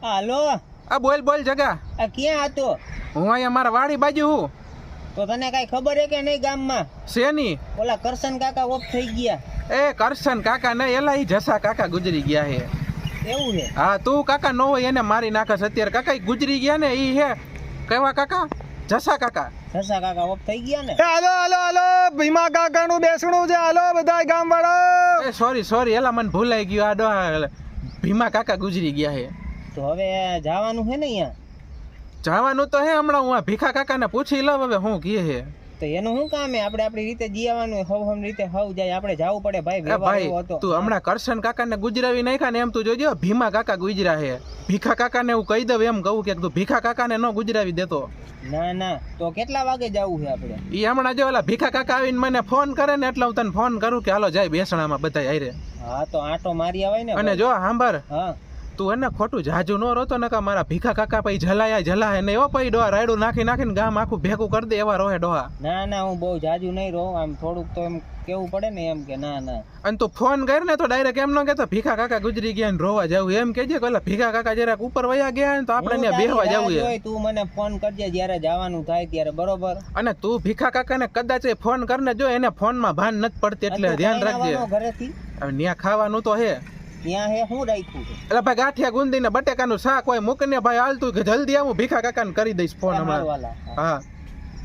હાલો. આ બોલ જગા. આ ક્યાં હતો? હું અહીંયા મારા વાડી બાજુ હું. તો તને કઈ ખબર હે કે નહીં ગામમાં? શેની? ઓલા કરશન કાકા ઓફ થઈ ગયા. એ કરશન કાકા નહીં, એલા ઈ જસા કાકા ગુજરી ગયા હે. એવું હે? હા, તું કાકા નો હોય એને મારી નાખસ અત્યારે. કાકા ઈ ગુજરી ગયા ને, ઈ હે કેવા કાકા? જસા કાકા. જસા કાકા ઓફ થઈ ગયા ને. હાલો ભીમા કાકા નું બેસણું છે. હાલો બધા ગામ વાળા. એ સોરી એલા મને ભૂલાઈ ગયું. આ ડોહા ભીમા કાકા ગુજરી ગયા હે. તો હવે જવાનું હે ને અહીંયા? જવાનું તો હે. હમણાં હું આ ભીખા કાકાને પૂછી લઉં હવે હું કહે હે. તો એનું શું કામ હે? આપણે આપણી રીતે જીવવાનું હવ રીતે હવ જાય. આપણે જવું પડે ભાઈ. વ્યવહાર એવો હતો. તું હમણાં કરશન કાકાને ગુજરાવી નાખ્યા ને એમ તું જોજો. ભીમા કાકા ગુજરા હે. ભીખા કાકાને હું કહી દઉં એમ કહું કે તું ભીખા કાકાને ન ગુજરાવી દેતો. ના તો કેટલા વાગે જવું છે આપણે? ઈ હમણાં જો ઓલા ભીખા કાકા આવીને મને ફોન કરે ને એટલે હું તને ફોન કરું કે હાલો જાય બેસણામાં બધા આયરે. હા તો આંટો મારી આવે ને. અને જો સાંભળ, હા તું એને ખોટું જાજુ નો રોતો ને મારા ભીખા કાકા પછી જલાય ને એવો પછી ડોહા રાયડું નાખીને ગામ આખું ભેગું કરી દે એવા રોહે ડોહા. ના હું બહુ જાજુ નહીં રહું. આમ થોડુંક તો એમ કેવું પડે ને એમ કે ના. અને તું ફોન કર ને તો ડાયરેક્ટ એમ ન કહેતો ભીખા કાકા ગુજરી ગયા ને રોવા જવું. એમ કહેજે કે ઓલા ભીખા કાકા જરાક ઉપર વયા ગયા ને તો આપણે ત્યાં બેહવા જવું છે. તું મને ફોન કરજે જ્યારે જવાનું થાય ત્યારે, બરોબર? અને તું ભીખા કાકાને કદાચ ફોન કરને જો એને ફોનમાં ભાન નથી પડતી એટલે ધ્યાન રાખજે. ઘરેથી હવે ત્યાં ખાવાનું તો હે. ત્યાં હે શું રાખ્યું? એટલે ભાઈ ગાંઠિયા ગુંદી ને બટેકાનું શાક હોય મૂકને ભાઈ હાલતું કે જલ્દી આવું ભીખા કાકાને કરી દઈશ ફોન હમણાં. હા